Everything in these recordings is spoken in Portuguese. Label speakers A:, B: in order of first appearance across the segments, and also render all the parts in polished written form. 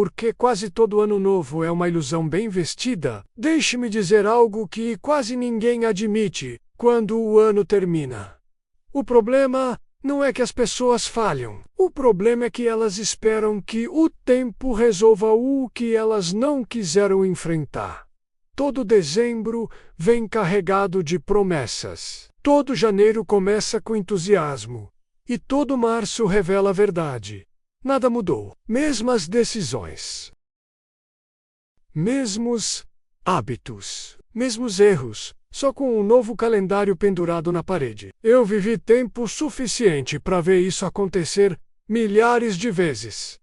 A: Porque quase todo ano novo é uma ilusão bem vestida, deixe-me dizer algo que quase ninguém admite quando o ano termina. O problema não é que as pessoas falham. O problema é que elas esperam que o tempo resolva o que elas não quiseram enfrentar. Todo dezembro vem carregado de promessas. Todo janeiro começa com entusiasmo. E todo março revela a verdade. Nada mudou. Mesmas decisões. Mesmos hábitos. Mesmos erros. Só com um novo calendário pendurado na parede. Eu vivi tempo suficiente para ver isso acontecer milhares de vezes.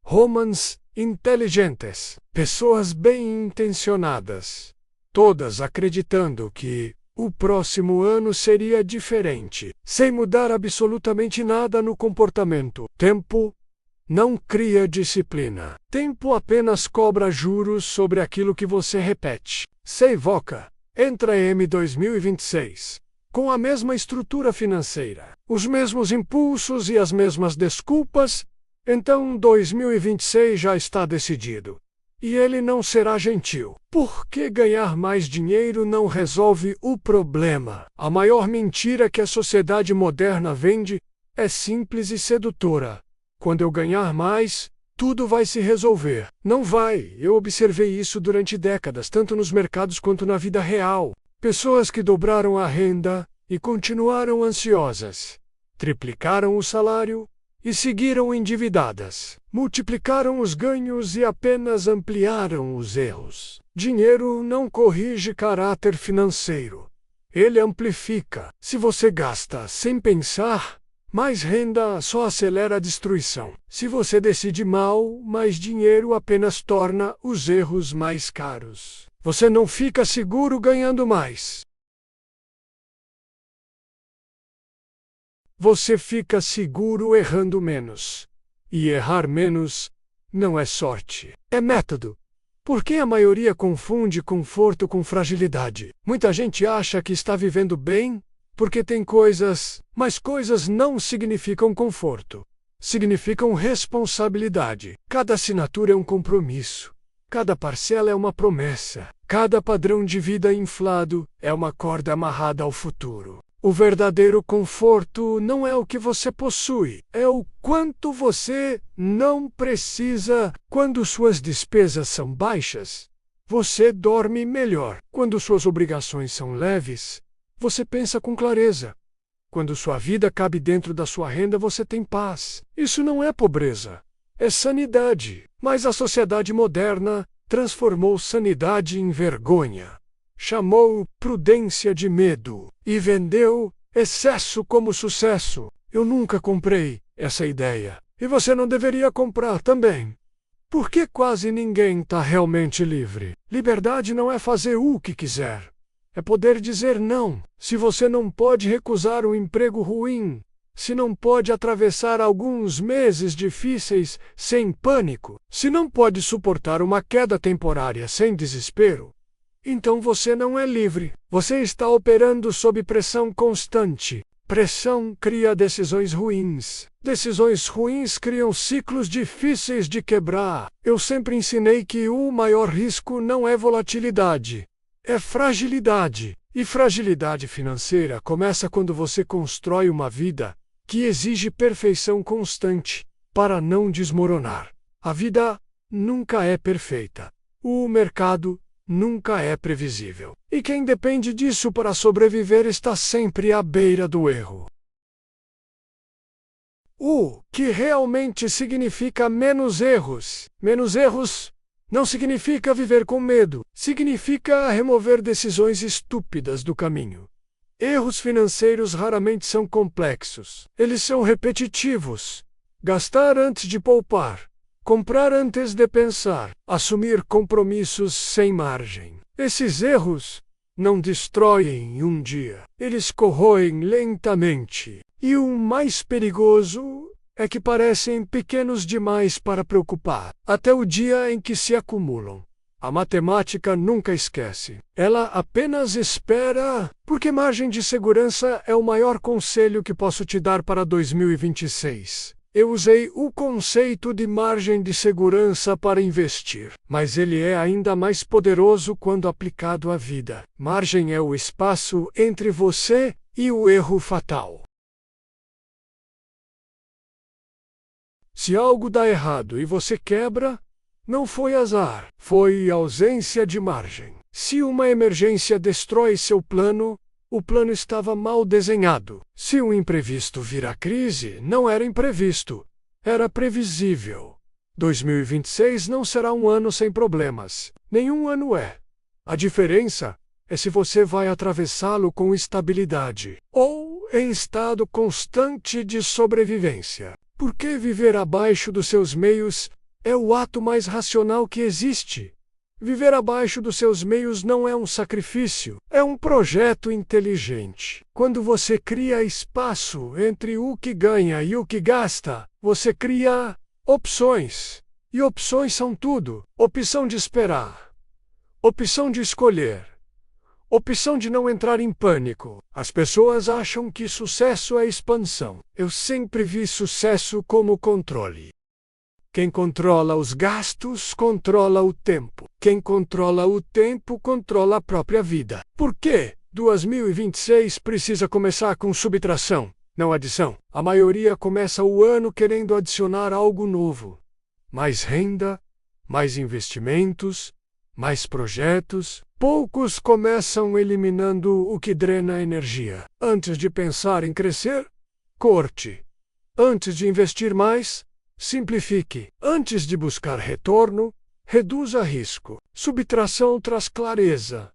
A: Homens inteligentes. Pessoas bem intencionadas. Todas acreditando que o próximo ano seria diferente, sem mudar absolutamente nada no comportamento. Tempo não cria disciplina. Tempo apenas cobra juros sobre aquilo que você repete. Se evoca. Entra em 2026. Com a mesma estrutura financeira, os mesmos impulsos e as mesmas desculpas, então 2026 já está decidido. E ele não será gentil. Porque ganhar mais dinheiro não resolve o problema. A maior mentira que a sociedade moderna vende é simples e sedutora. Quando eu ganhar mais, tudo vai se resolver. Não vai. Eu observei isso durante décadas, tanto nos mercados quanto na vida real. Pessoas que dobraram a renda e continuaram ansiosas. Triplicaram o salário e seguiram endividadas. Multiplicaram os ganhos e apenas ampliaram os erros. Dinheiro não corrige caráter financeiro. Ele amplifica. Se você gasta sem pensar, mais renda só acelera a destruição. Se você decide mal, mais dinheiro apenas torna os erros mais caros. Você não fica seguro ganhando mais. Você fica seguro errando menos. E errar menos não é sorte, é método. Porque a maioria confunde conforto com fragilidade. Muita gente acha que está vivendo bem porque tem coisas, mas coisas não significam conforto. Significam responsabilidade. Cada assinatura é um compromisso. Cada parcela é uma promessa. Cada padrão de vida inflado é uma corda amarrada ao futuro. O verdadeiro conforto não é o que você possui, é o quanto você não precisa. Quando suas despesas são baixas, você dorme melhor. Quando suas obrigações são leves, você pensa com clareza. Quando sua vida cabe dentro da sua renda, você tem paz. Isso não é pobreza, é sanidade. Mas a sociedade moderna transformou sanidade em vergonha. Chamou prudência de medo e vendeu excesso como sucesso. Eu nunca comprei essa ideia. E você não deveria comprar também. Porque quase ninguém está realmente livre. Liberdade não é fazer o que quiser. É poder dizer não. Se você não pode recusar um emprego ruim, se não pode atravessar alguns meses difíceis sem pânico, se não pode suportar uma queda temporária sem desespero, então você não é livre. Você está operando sob pressão constante. Pressão cria decisões ruins. Decisões ruins criam ciclos difíceis de quebrar. Eu sempre ensinei que o maior risco não é volatilidade, é fragilidade. E fragilidade financeira começa quando você constrói uma vida que exige perfeição constante para não desmoronar. A vida nunca é perfeita. O mercado nunca é previsível. E quem depende disso para sobreviver está sempre à beira do erro. O que realmente significa menos erros? Menos erros não significa viver com medo. Significa remover decisões estúpidas do caminho. Erros financeiros raramente são complexos. Eles são repetitivos. Gastar antes de poupar. Comprar antes de pensar. Assumir compromissos sem margem. Esses erros não destroem em um dia. Eles corroem lentamente. E o mais perigoso é que parecem pequenos demais para preocupar, até o dia em que se acumulam. A matemática nunca esquece. Ela apenas espera, porque margem de segurança é o maior conselho que posso te dar para 2026. Eu usei o conceito de margem de segurança para investir, mas ele é ainda mais poderoso quando aplicado à vida. Margem é o espaço entre você e o erro fatal. Se algo dá errado e você quebra, não foi azar, foi ausência de margem. Se uma emergência destrói seu plano, o plano estava mal desenhado. Se um imprevisto vira crise, não era imprevisto, era previsível. 2026 não será um ano sem problemas. Nenhum ano é. A diferença é se você vai atravessá-lo com estabilidade ou em estado constante de sobrevivência. Porque viver abaixo dos seus meios é o ato mais racional que existe. Viver abaixo dos seus meios não é um sacrifício, é um projeto inteligente. Quando você cria espaço entre o que ganha e o que gasta, você cria opções. E opções são tudo: opção de esperar, opção de escolher, opção de não entrar em pânico. As pessoas acham que sucesso é expansão. Eu sempre vi sucesso como controle. Quem controla os gastos, controla o tempo. Quem controla o tempo, controla a própria vida. Por quê? 2026 precisa começar com subtração, não adição. A maioria começa o ano querendo adicionar algo novo. Mais renda, mais investimentos, mais projetos. Poucos começam eliminando o que drena energia. Antes de pensar em crescer, corte. Antes de investir mais, simplifique. Antes de buscar retorno, reduza risco. Subtração traz clareza.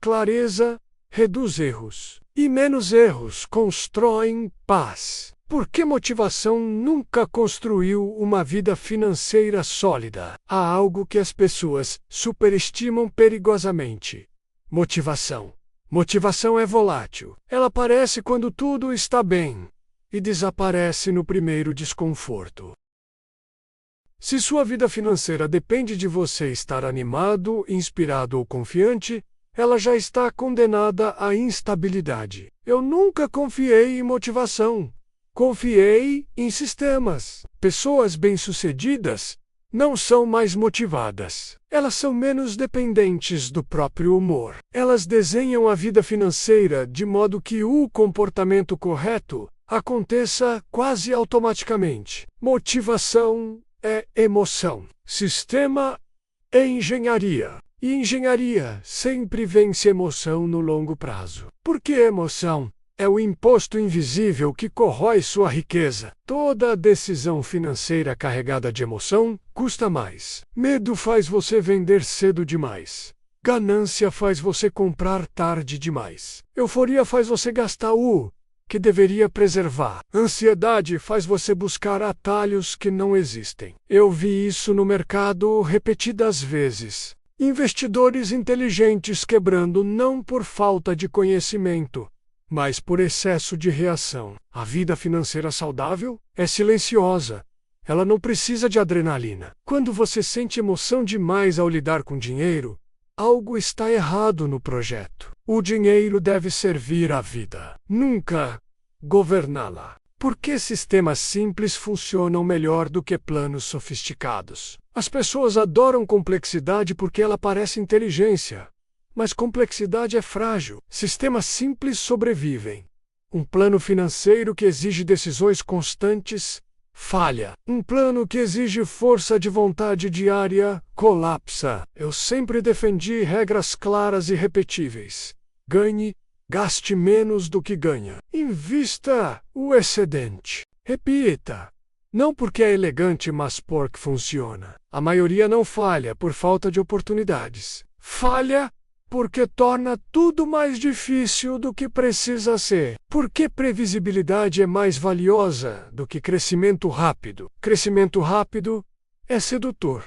A: Clareza reduz erros. E menos erros constroem paz. Porque motivação nunca construiu uma vida financeira sólida. Há algo que as pessoas superestimam perigosamente: motivação. Motivação é volátil. Ela aparece quando tudo está bem e desaparece no primeiro desconforto. Se sua vida financeira depende de você estar animado, inspirado ou confiante, ela já está condenada à instabilidade. Eu nunca confiei em motivação. Confiei em sistemas. Pessoas bem-sucedidas não são mais motivadas. Elas são menos dependentes do próprio humor. Elas desenham a vida financeira de modo que o comportamento correto aconteça quase automaticamente. Motivação é emoção. Sistema é engenharia. E engenharia sempre vence emoção no longo prazo. Porque emoção é o imposto invisível que corrói sua riqueza. Toda decisão financeira carregada de emoção custa mais. Medo faz você vender cedo demais. Ganância faz você comprar tarde demais. Euforia faz você gastar o que deveria preservar. Ansiedade faz você buscar atalhos que não existem. Eu vi isso no mercado repetidas vezes. Investidores inteligentes quebrando não por falta de conhecimento, mas por excesso de reação. A vida financeira saudável é silenciosa. Ela não precisa de adrenalina. Quando você sente emoção demais ao lidar com dinheiro, algo está errado no projeto. O dinheiro deve servir à vida, nunca governá-la. Por que sistemas simples funcionam melhor do que planos sofisticados? As pessoas adoram complexidade porque ela parece inteligência. Mas complexidade é frágil. Sistemas simples sobrevivem. Um plano financeiro que exige decisões constantes falha. Um plano que exige força de vontade diária colapsa. Eu sempre defendi regras claras e repetíveis. Ganhe, gaste menos do que ganha. Invista o excedente. Repita. Não porque é elegante, mas porque funciona. A maioria não falha por falta de oportunidades. Falha porque torna tudo mais difícil do que precisa ser. Porque previsibilidade é mais valiosa do que crescimento rápido. Crescimento rápido é sedutor.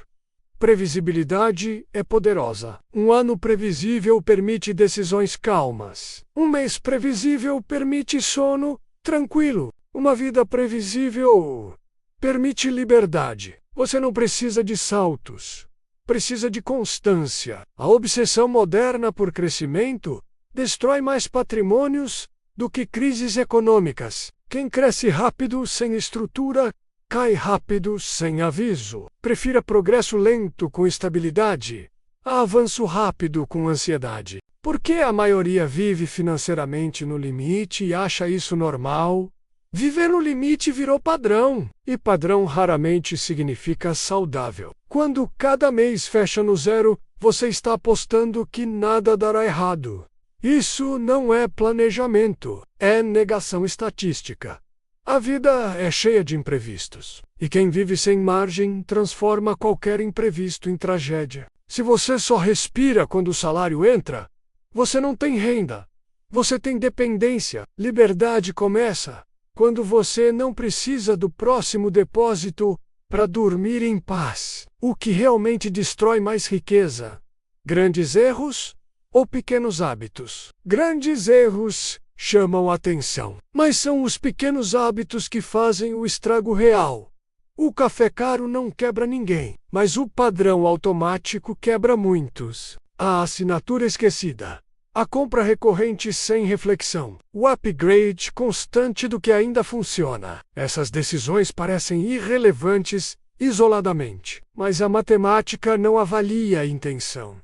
A: Previsibilidade é poderosa. Um ano previsível permite decisões calmas. Um mês previsível permite sono tranquilo. Uma vida previsível permite liberdade. Você não precisa de saltos. Precisa de constância. A obsessão moderna por crescimento destrói mais patrimônios do que crises econômicas. Quem cresce rápido sem estrutura Cai rápido, sem aviso. Prefira progresso lento com estabilidade a avanço rápido com ansiedade. Por que a maioria vive financeiramente no limite e acha isso normal? Viver no limite virou padrão, e padrão raramente significa saudável. Quando cada mês fecha no zero, você está apostando que nada dará errado. Isso não é planejamento, é negação estatística. A vida é cheia de imprevistos, e quem vive sem margem transforma qualquer imprevisto em tragédia. Se você só respira quando o salário entra, você não tem renda. Você tem dependência. Liberdade começa quando você não precisa do próximo depósito para dormir em paz. O que realmente destrói mais riqueza? Grandes erros ou pequenos hábitos? Grandes erros chamam a atenção, mas são os pequenos hábitos que fazem o estrago real. O café caro não quebra ninguém, mas o padrão automático quebra muitos. A assinatura esquecida, a compra recorrente sem reflexão, o upgrade constante do que ainda funciona. Essas decisões parecem irrelevantes isoladamente, mas a matemática não avalia a intenção.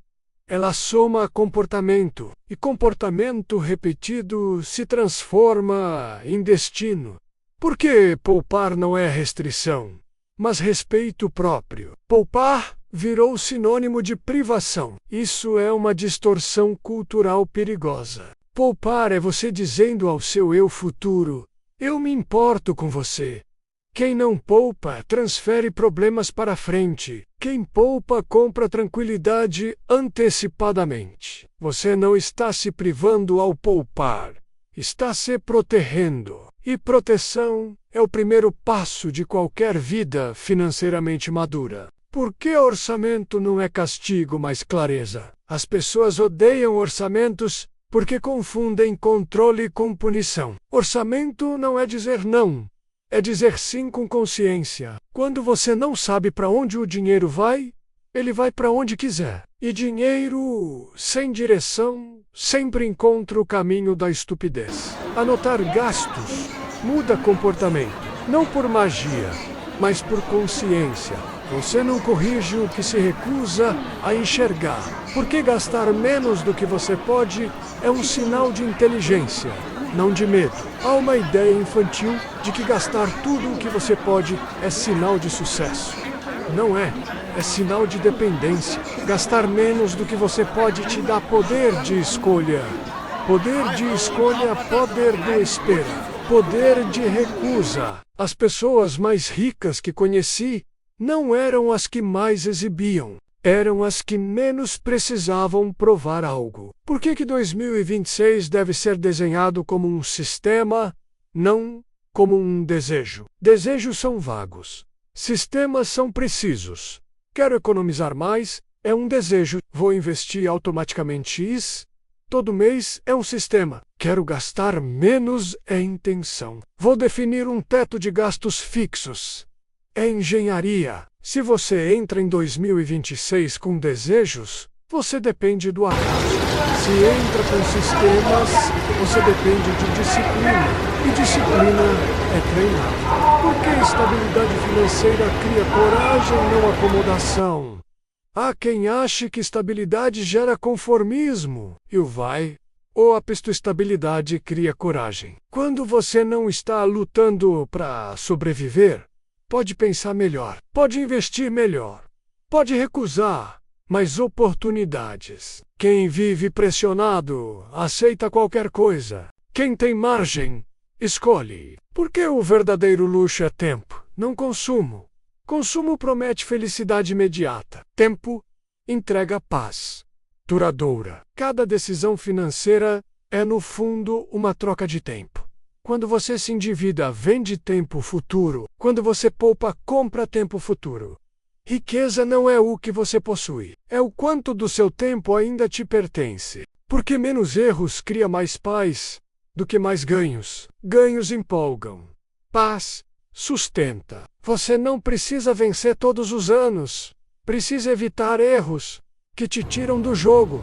A: Ela soma comportamento, e comportamento repetido se transforma em destino. Por que poupar não é restrição, mas respeito próprio? Poupar virou sinônimo de privação. Isso é uma distorção cultural perigosa. Poupar é você dizendo ao seu eu futuro: eu me importo com você. Quem não poupa transfere problemas para frente. Quem poupa compra tranquilidade antecipadamente. Você não está se privando ao poupar, está se protegendo. E proteção é o primeiro passo de qualquer vida financeiramente madura. Por que orçamento não é castigo, mas clareza? As pessoas odeiam orçamentos porque confundem controle com punição. Orçamento não é dizer não, é dizer sim com consciência. Quando você não sabe para onde o dinheiro vai, ele vai para onde quiser. E dinheiro sem direção sempre encontra o caminho da estupidez. Anotar gastos muda comportamento, não por magia, mas por consciência. Você não corrige o que se recusa a enxergar. Porque gastar menos do que você pode é um sinal de inteligência, não de medo. Há uma ideia infantil de que gastar tudo o que você pode é sinal de sucesso. Não é. É sinal de dependência. Gastar menos do que você pode te dá poder de escolha. Poder de escolha, poder do espera. Poder de recusa. As pessoas mais ricas que conheci não eram as que mais exibiam. Eram as que menos precisavam provar algo. Por que 2026 deve ser desenhado como um sistema, não como um desejo? Desejos são vagos. Sistemas são precisos. Quero economizar mais, é um desejo. Vou investir automaticamente X. Todo mês é um sistema. Quero gastar menos, é intenção. Vou definir um teto de gastos fixos. É engenharia. Se você entra em 2026 com desejos, você depende do acaso. Se entra com sistemas, você depende de disciplina. E disciplina é treinar. Por que estabilidade financeira cria coragem, não acomodação? Há quem ache que estabilidade gera conformismo. E o vai. Ou a estabilidade cria coragem. Quando você não está lutando para sobreviver, pode pensar melhor, pode investir melhor, pode recusar mais oportunidades. Quem vive pressionado aceita qualquer coisa. Quem tem margem, escolhe. Porque o verdadeiro luxo é tempo, não consumo. Consumo promete felicidade imediata. Tempo entrega paz duradoura. Cada decisão financeira é, no fundo, uma troca de tempo. Quando você se endivida, vende tempo futuro. Quando você poupa, compra tempo futuro. Riqueza não é o que você possui, é o quanto do seu tempo ainda te pertence. Porque menos erros cria mais paz do que mais ganhos. Ganhos empolgam. Paz sustenta. Você não precisa vencer todos os anos. Precisa evitar erros que te tiram do jogo.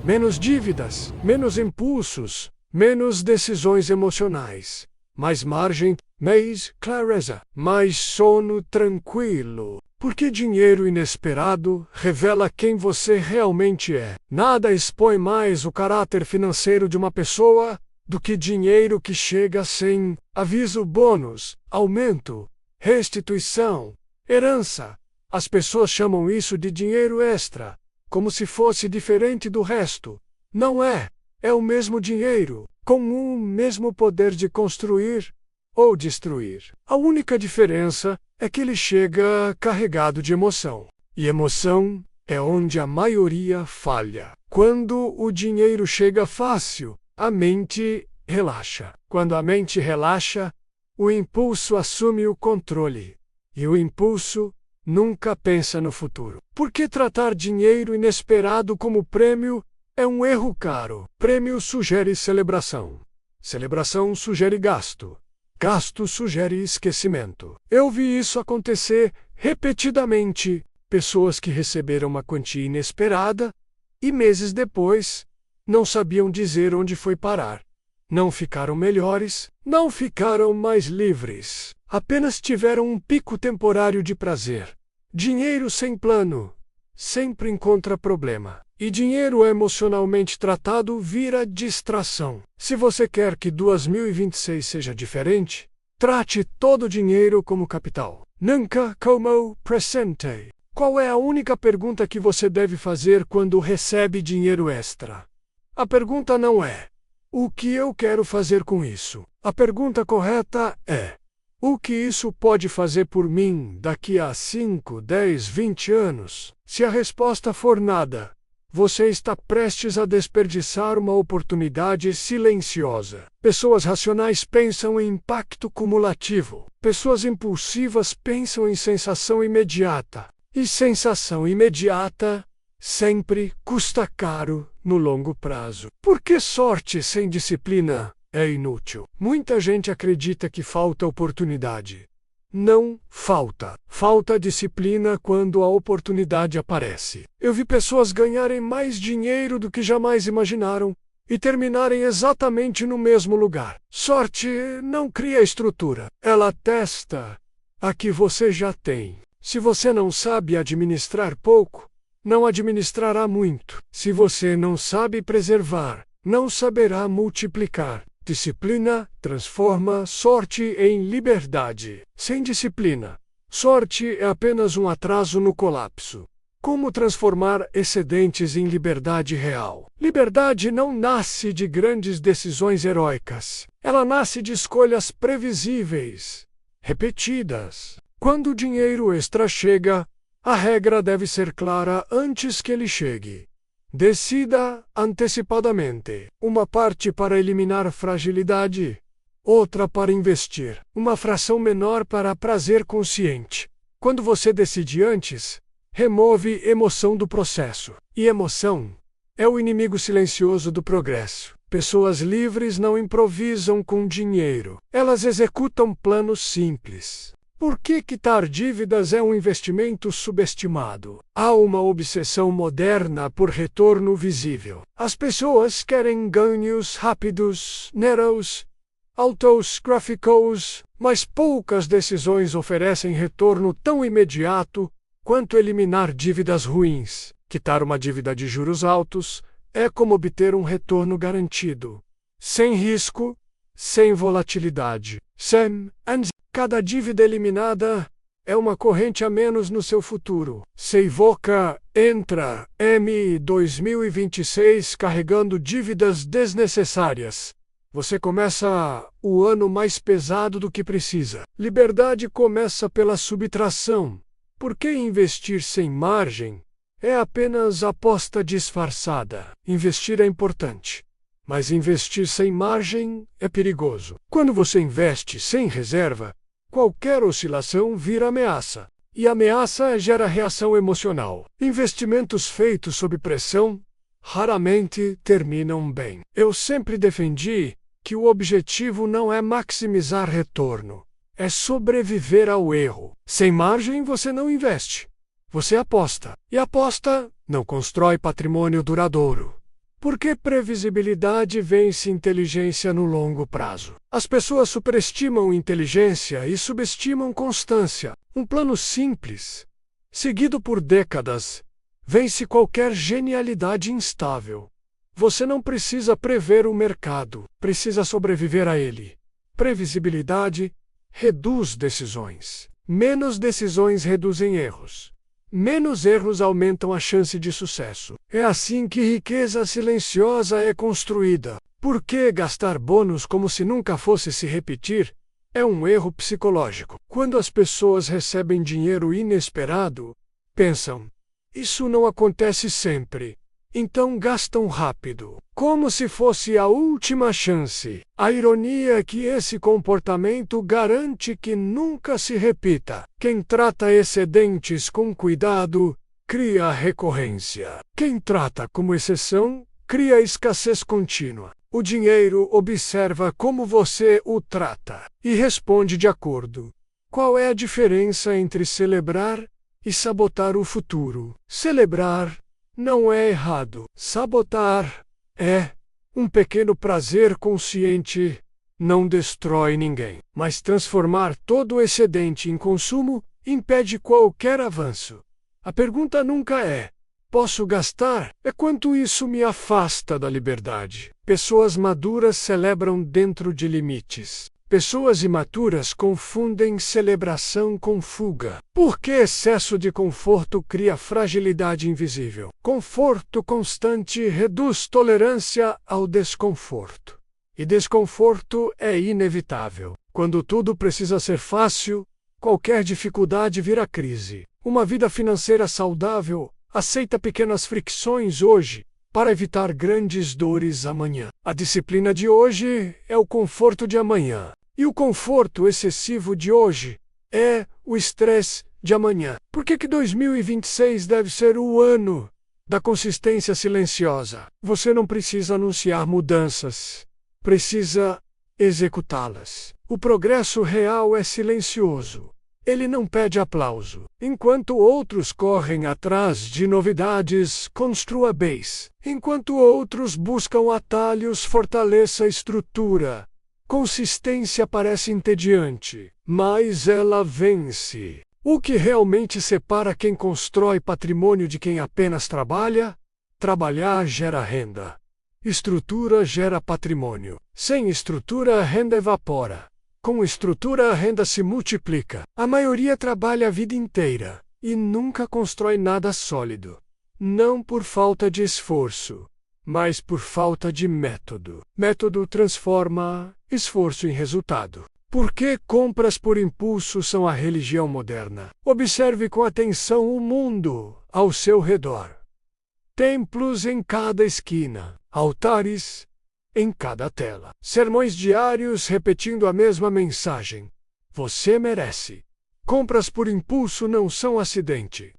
A: Menos dívidas, menos impulsos, menos decisões emocionais. mais margem, mais clareza, mais sono tranquilo. Porque dinheiro inesperado revela quem você realmente é. Nada expõe mais o caráter financeiro de uma pessoa do que dinheiro que chega sem aviso, bônus, aumento, restituição, herança. As pessoas chamam isso de dinheiro extra, como se fosse diferente do resto. Não é. É o mesmo dinheiro, com o mesmo poder de construir ou destruir. A única diferença é que ele chega carregado de emoção. E emoção é onde a maioria falha. Quando o dinheiro chega fácil, a mente relaxa. Quando a mente relaxa, o impulso assume o controle. E o impulso nunca pensa no futuro. Por que tratar dinheiro inesperado como prêmio é um erro caro? Prêmio sugere celebração. Celebração sugere gasto. Gasto sugere esquecimento. Eu vi isso acontecer repetidamente. Pessoas que receberam uma quantia inesperada e meses depois não sabiam dizer onde foi parar. Não ficaram melhores, não ficaram mais livres. Apenas tiveram um pico temporário de prazer. Dinheiro sem plano sempre encontra problema. E dinheiro emocionalmente tratado vira distração. Se você quer que 2026 seja diferente, trate todo o dinheiro como capital. Nunca como presente. Qual é a única pergunta que você deve fazer quando recebe dinheiro extra? A pergunta não é: o que eu quero fazer com isso? A pergunta correta é: o que isso pode fazer por mim daqui a 5, 10, 20 anos? Se a resposta for nada, você está prestes a desperdiçar uma oportunidade silenciosa. Pessoas racionais pensam em impacto cumulativo. Pessoas impulsivas pensam em sensação imediata. E sensação imediata sempre custa caro no longo prazo. Por que sorte sem disciplina é inútil? Muita gente acredita que falta oportunidade. Não falta. Falta disciplina quando a oportunidade aparece. Eu vi pessoas ganharem mais dinheiro do que jamais imaginaram e terminarem exatamente no mesmo lugar. Sorte não cria estrutura. Ela testa a que você já tem. Se você não sabe administrar pouco, não administrará muito. Se você não sabe preservar, não saberá multiplicar. Disciplina transforma sorte em liberdade. Sem disciplina, sorte é apenas um atraso no colapso. Como transformar excedentes em liberdade real? Liberdade não nasce de grandes decisões heróicas. Ela nasce de escolhas previsíveis, repetidas. Quando o dinheiro extra chega, a regra deve ser clara antes que ele chegue. Decida antecipadamente. Uma parte para eliminar fragilidade, outra para investir. Uma fração menor para prazer consciente. Quando você decide antes, remove emoção do processo. E emoção é o inimigo silencioso do progresso. Pessoas livres não improvisam com dinheiro. Elas executam planos simples. Por que quitar dívidas é um investimento subestimado? Há uma obsessão moderna por retorno visível. As pessoas querem ganhos rápidos, netos, altos, gráficos, mas poucas decisões oferecem retorno tão imediato quanto eliminar dívidas ruins. Quitar uma dívida de juros altos é como obter um retorno garantido, sem risco, sem volatilidade. Cada dívida eliminada é uma corrente a menos no seu futuro. Seivoca entra M 2026 carregando dívidas desnecessárias. Você começa o ano mais pesado do que precisa. Liberdade começa pela subtração. Por que investir sem margem é apenas aposta disfarçada? Investir é importante, mas investir sem margem é perigoso. Quando você investe sem reserva, qualquer oscilação vira ameaça. E ameaça gera reação emocional. Investimentos feitos sob pressão raramente terminam bem. Eu sempre defendi que o objetivo não é maximizar retorno, é sobreviver ao erro. Sem margem você não investe. Você aposta. E aposta não constrói patrimônio duradouro. Porque previsibilidade vence inteligência no longo prazo. As pessoas superestimam inteligência e subestimam constância. Um plano simples, seguido por décadas, vence qualquer genialidade instável. Você não precisa prever o mercado, precisa sobreviver a ele. Previsibilidade reduz decisões. Menos decisões reduzem erros. Menos erros aumentam a chance de sucesso. É assim que riqueza silenciosa é construída. Por que gastar bônus como se nunca fosse se repetir? É um erro psicológico. Quando as pessoas recebem dinheiro inesperado, pensam: isso não acontece sempre. Então gastam rápido, como se fosse a última chance. A ironia é que esse comportamento garante que nunca se repita. Quem trata excedentes com cuidado, cria recorrência. Quem trata como exceção, cria escassez contínua. O dinheiro observa como você o trata e responde de acordo. Qual é a diferença entre celebrar e sabotar o futuro? Celebrar não é errado. Sabotar é um pequeno prazer consciente, não destrói ninguém. Mas transformar todo o excedente em consumo impede qualquer avanço. A pergunta nunca é: posso gastar? É quanto isso me afasta da liberdade. Pessoas maduras celebram dentro de limites. Pessoas imaturas confundem celebração com fuga. Por que excesso de conforto cria fragilidade invisível? Conforto constante reduz tolerância ao desconforto. E desconforto é inevitável. Quando tudo precisa ser fácil, qualquer dificuldade vira crise. Uma vida financeira saudável aceita pequenas fricções hoje para evitar grandes dores amanhã. A disciplina de hoje é o conforto de amanhã. E o conforto excessivo de hoje é o estresse de amanhã. Por que 2026 deve ser o ano da consistência silenciosa? Você não precisa anunciar mudanças, precisa executá-las. O progresso real é silencioso. Ele não pede aplauso. Enquanto outros correm atrás de novidades, construa base. Enquanto outros buscam atalhos, fortaleça a estrutura. Consistência parece entediante, mas ela vence. O que realmente separa quem constrói patrimônio de quem apenas trabalha? Trabalhar gera renda. Estrutura gera patrimônio. Sem estrutura, a renda evapora. Com estrutura, a renda se multiplica. A maioria trabalha a vida inteira e nunca constrói nada sólido. Não por falta de esforço, mas por falta de método. Método transforma esforço em resultado. Por que compras por impulso são a religião moderna? Observe com atenção o mundo ao seu redor. Templos em cada esquina, altares em cada tela, sermões diários repetindo a mesma mensagem: você merece. Compras por impulso não são acidente.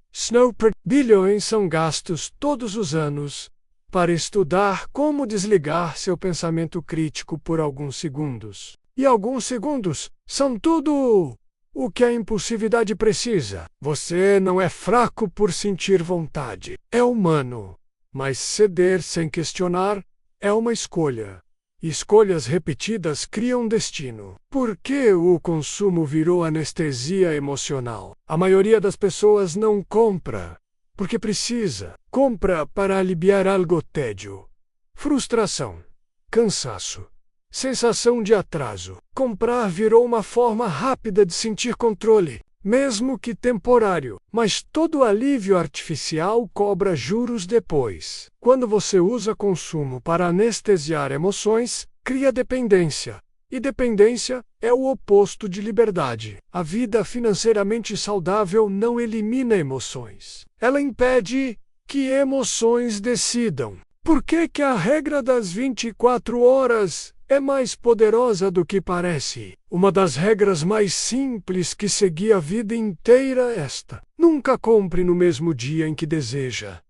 A: Bilhões são gastos todos os anos para estudar como desligar seu pensamento crítico por alguns segundos. E alguns segundos são tudo o que a impulsividade precisa. Você não é fraco por sentir vontade. É humano. Mas ceder sem questionar é uma escolha. Escolhas repetidas criam destino. Por que o consumo virou anestesia emocional? A maioria das pessoas não compra porque precisa. Compra para aliviar algo tédio, frustração, cansaço, sensação de atraso. Comprar virou uma forma rápida de sentir controle, mesmo que temporário. Mas todo alívio artificial cobra juros depois. Quando você usa consumo para anestesiar emoções, cria dependência. E dependência é o oposto de liberdade. A vida financeiramente saudável não elimina emoções. Ela impede que emoções decidam. Por que a regra das 24 horas é mais poderosa do que parece? Uma das regras mais simples que segui a vida inteira é esta: nunca compre no mesmo dia em que deseja.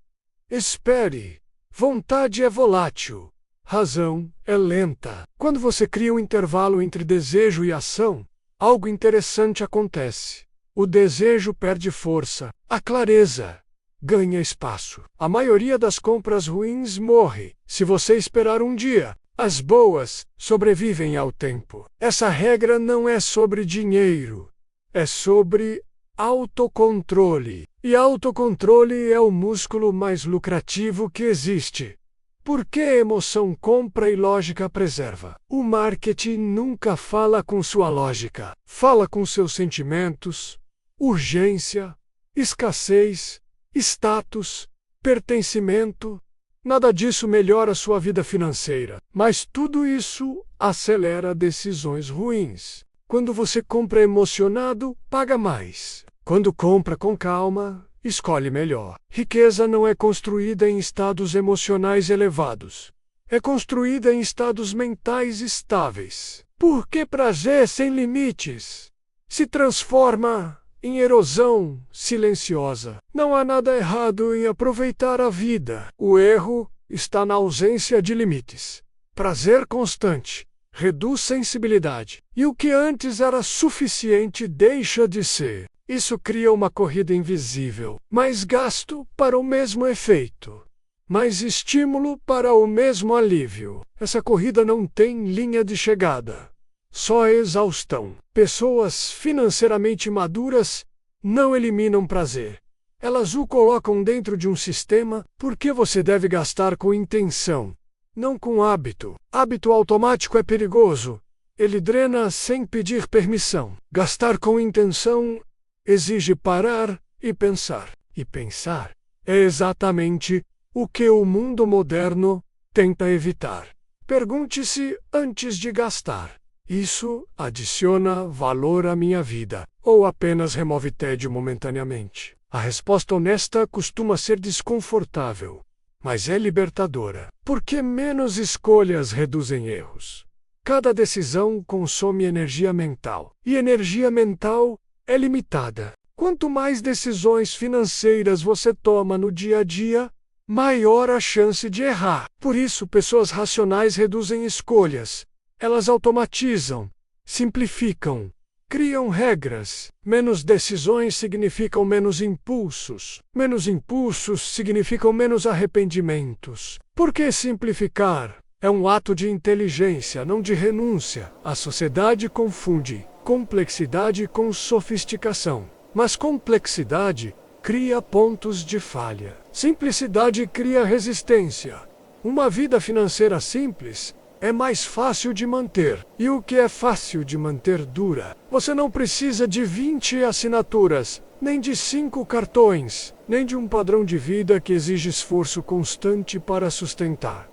A: Espere. Vontade é volátil. Razão é lenta. Quando você cria um intervalo entre desejo e ação, algo interessante acontece. O desejo perde força. A clareza ganha espaço. A maioria das compras ruins morre. Se você esperar um dia, as boas sobrevivem ao tempo. Essa regra não é sobre dinheiro, é sobre autocontrole. E autocontrole é o músculo mais lucrativo que existe. Porque emoção compra e lógica preserva. O marketing nunca fala com sua lógica. Fala com seus sentimentos, urgência, escassez, status, pertencimento. Nada disso melhora sua vida financeira. Mas tudo isso acelera decisões ruins. Quando você compra emocionado, paga mais. Quando compra com calma, escolhe melhor. Riqueza não é construída em estados emocionais elevados. É construída em estados mentais estáveis. Porque prazer sem limites se transforma em erosão silenciosa. Não há nada errado em aproveitar a vida. O erro está na ausência de limites. Prazer constante reduz sensibilidade. E o que antes era suficiente deixa de ser. Isso cria uma corrida invisível. Mais gasto para o mesmo efeito. Mais estímulo para o mesmo alívio. Essa corrida não tem linha de chegada. Só exaustão. Pessoas financeiramente maduras não eliminam prazer. Elas o colocam dentro de um sistema porque você deve gastar com intenção, não com hábito. Hábito automático é perigoso. Ele drena sem pedir permissão. Gastar com intenção exige parar e pensar. E pensar é exatamente o que o mundo moderno tenta evitar. Pergunte-se antes de gastar. Isso adiciona valor à minha vida, ou apenas remove tédio momentaneamente? A resposta honesta costuma ser desconfortável, mas é libertadora. Porque menos escolhas reduzem erros. Cada decisão consome energia mental, e energia mental é limitada. Quanto mais decisões financeiras você toma no dia a dia, maior a chance de errar. Por isso, pessoas racionais reduzem escolhas. Elas automatizam, simplificam, criam regras. Menos decisões significam menos impulsos. Menos impulsos significam menos arrependimentos. Por que simplificar? É um ato de inteligência, não de renúncia. A sociedade confunde complexidade com sofisticação. Mas complexidade cria pontos de falha. Simplicidade cria resistência. Uma vida financeira simples é mais fácil de manter. E o que é fácil de manter dura. Você não precisa de 20 assinaturas, nem de 5 cartões, nem de um padrão de vida que exige esforço constante para sustentar.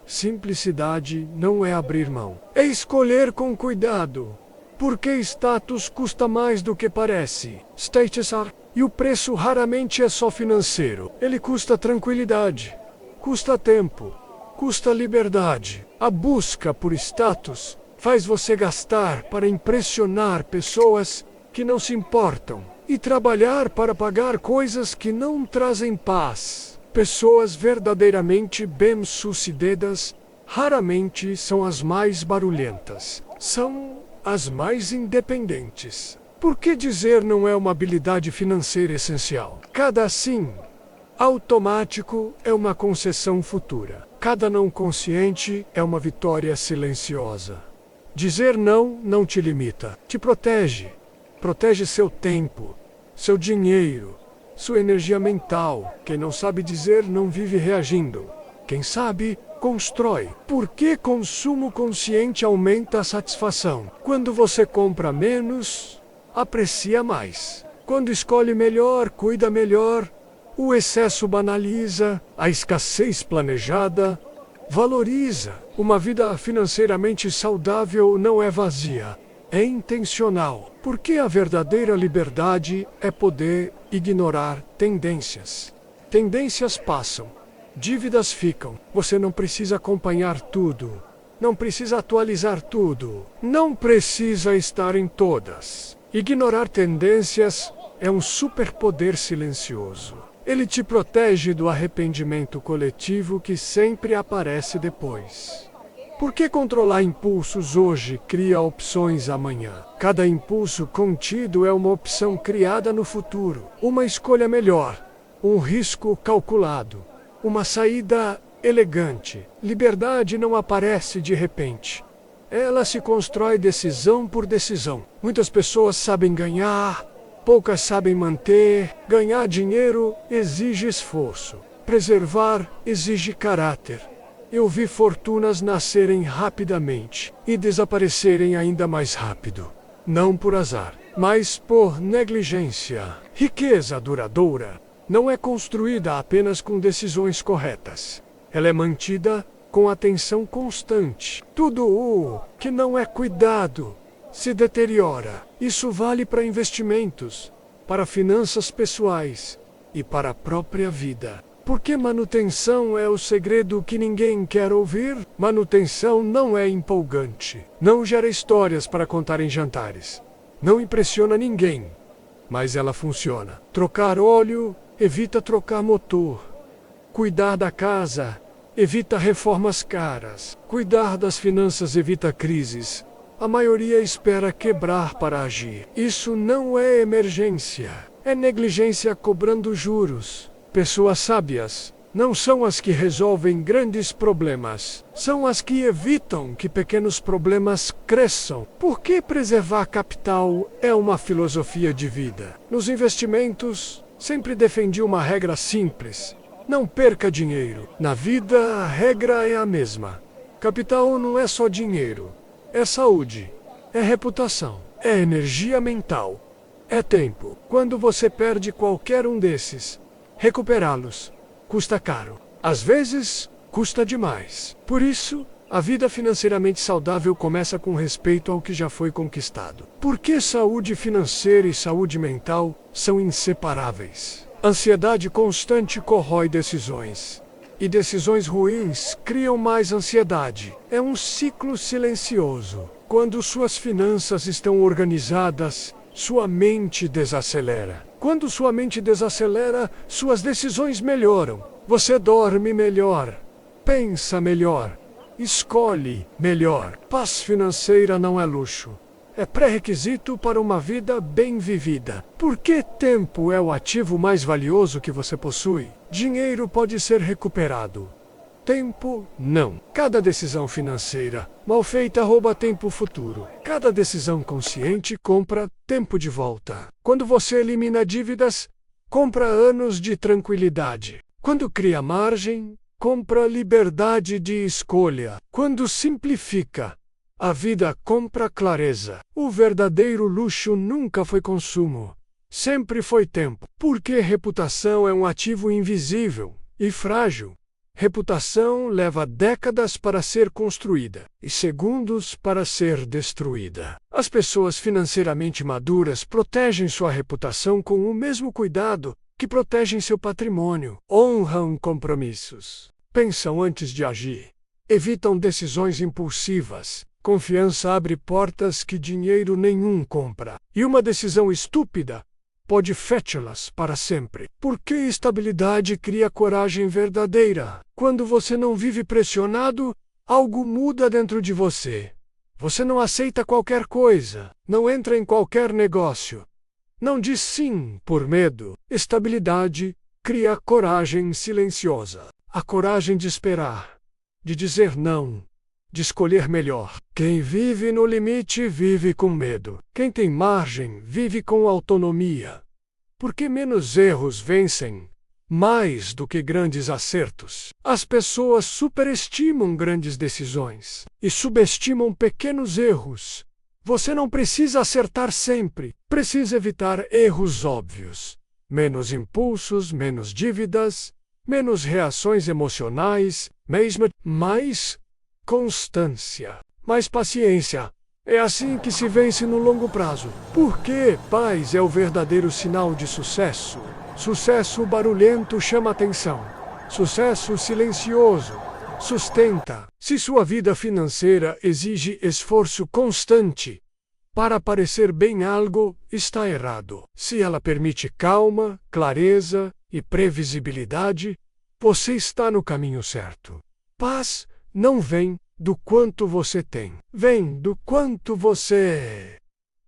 A: Simplicidade não é abrir mão. É escolher com cuidado. Porque status custa mais do que parece. E o preço raramente é só financeiro. Ele custa tranquilidade, custa tempo, custa liberdade. A busca por status faz você gastar para impressionar pessoas que não se importam e trabalhar para pagar coisas que não trazem paz. Pessoas verdadeiramente bem-sucedidas raramente são as mais barulhentas. São as mais independentes. Por que dizer não é uma habilidade financeira essencial? Cada sim automático é uma concessão futura. Cada não consciente é uma vitória silenciosa. Dizer não não te limita, te protege. Protege seu tempo, seu dinheiro, sua energia mental. Quem não sabe dizer não vive reagindo. Quem sabe, constrói. Por que consumo consciente aumenta a satisfação? Quando você compra menos, aprecia mais. Quando escolhe melhor, cuida melhor. O excesso banaliza, a escassez planejada valoriza. Uma vida financeiramente saudável não é vazia, é intencional. Porque a verdadeira liberdade é poder ignorar tendências. Tendências passam, dívidas ficam. Você não precisa acompanhar tudo, não precisa atualizar tudo, não precisa estar em todas. Ignorar tendências é um superpoder silencioso. Ele te protege do arrependimento coletivo que sempre aparece depois. Por que controlar impulsos hoje cria opções amanhã? Cada impulso contido é uma opção criada no futuro. Uma escolha melhor, um risco calculado, uma saída elegante. Liberdade não aparece de repente. Ela se constrói decisão por decisão. Muitas pessoas sabem ganhar, poucas sabem manter. Ganhar dinheiro exige esforço. Preservar exige caráter. Eu vi fortunas nascerem rapidamente e desaparecerem ainda mais rápido. Não por azar, mas por negligência. Riqueza duradoura não é construída apenas com decisões corretas. Ela é mantida com atenção constante. Tudo o que não é cuidado se deteriora. Isso vale para investimentos, para finanças pessoais e para a própria vida. Porque manutenção é o segredo que ninguém quer ouvir? Manutenção não é empolgante. Não gera histórias para contar em jantares. Não impressiona ninguém. Mas ela funciona. Trocar óleo evita trocar motor. Cuidar da casa evita reformas caras. Cuidar das finanças evita crises. A maioria espera quebrar para agir. Isso não é emergência. É negligência cobrando juros. Pessoas sábias não são as que resolvem grandes problemas, são as que evitam que pequenos problemas cresçam. Porque preservar capital é uma filosofia de vida. Nos investimentos, sempre defendi uma regra simples: não perca dinheiro. Na vida, a regra é a mesma. Capital não é só dinheiro, é saúde, é reputação, é energia mental, é tempo. Quando você perde qualquer um desses, recuperá-los custa caro. Às vezes, custa demais. Por isso, a vida financeiramente saudável começa com respeito ao que já foi conquistado. Porque saúde financeira e saúde mental são inseparáveis. Ansiedade constante corrói decisões. E decisões ruins criam mais ansiedade. É um ciclo silencioso. Quando suas finanças estão organizadas, sua mente desacelera. Quando sua mente desacelera, suas decisões melhoram. Você dorme melhor, pensa melhor, escolhe melhor. Paz financeira não é luxo. É pré-requisito para uma vida bem vivida. Porque tempo é o ativo mais valioso que você possui. Dinheiro pode ser recuperado. Tempo, não. Cada decisão financeira mal feita rouba tempo futuro. Cada decisão consciente compra tempo de volta. Quando você elimina dívidas, compra anos de tranquilidade. Quando cria margem, compra liberdade de escolha. Quando simplifica, a vida compra clareza. O verdadeiro luxo nunca foi consumo. Sempre foi tempo. Porque reputação é um ativo invisível e frágil. Reputação leva décadas para ser construída e segundos para ser destruída. As pessoas financeiramente maduras protegem sua reputação com o mesmo cuidado que protegem seu patrimônio. Honram compromissos. Pensam antes de agir. Evitam decisões impulsivas. Confiança abre portas que dinheiro nenhum compra. E uma decisão estúpida pode fechá-las para sempre. Porque estabilidade cria coragem verdadeira. Quando você não vive pressionado, algo muda dentro de você. Você não aceita qualquer coisa, não entra em qualquer negócio. Não diz sim por medo. Estabilidade cria coragem silenciosa. A coragem de esperar, de dizer não, de escolher melhor. Quem vive no limite vive com medo. Quem tem margem vive com autonomia. Porque menos erros vencem mais do que grandes acertos. As pessoas superestimam grandes decisões e subestimam pequenos erros. Você não precisa acertar sempre. Precisa evitar erros óbvios. Menos impulsos, menos dívidas, menos reações emocionais, mais constância, mais paciência. É assim que se vence no longo prazo. Porque paz é o verdadeiro sinal de sucesso. Sucesso barulhento chama atenção. Sucesso silencioso sustenta. Se sua vida financeira exige esforço constante para parecer bem, algo está errado. Se ela permite calma, clareza e previsibilidade, você está no caminho certo. Paz não vem do quanto você tem. Vem do quanto você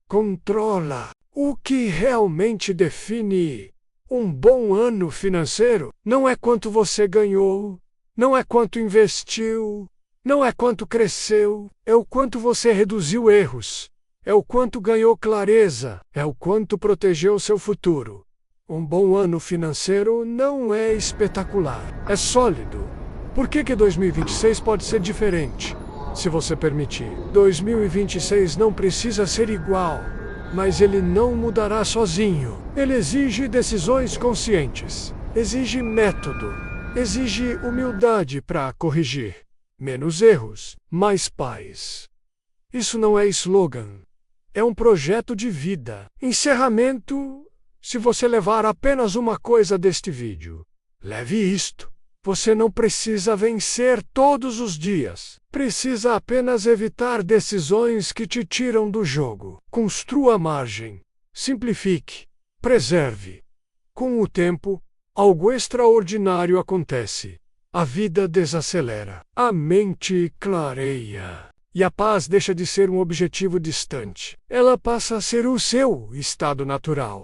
A: controla. O que realmente define Um bom ano financeiro não é quanto você ganhou, não é quanto investiu, não é quanto cresceu, é o quanto você reduziu erros, é o quanto ganhou clareza, é o quanto protegeu seu futuro. Um bom ano financeiro não é espetacular, é sólido. Por que 2026 pode ser diferente? Se você permitir, 2026 não precisa ser igual, mas ele não mudará sozinho. Ele exige decisões conscientes, exige método, exige humildade para corrigir. Menos erros, mais paz. Isso não é slogan, é um projeto de vida. Encerramento, se você levar apenas uma coisa deste vídeo, leve isto. Você não precisa vencer todos os dias. Precisa apenas evitar decisões que te tiram do jogo. Construa margem. Simplifique. Preserve. Com o tempo, algo extraordinário acontece. A vida desacelera. A mente clareia. E a paz deixa de ser um objetivo distante. Ela passa a ser o seu estado natural.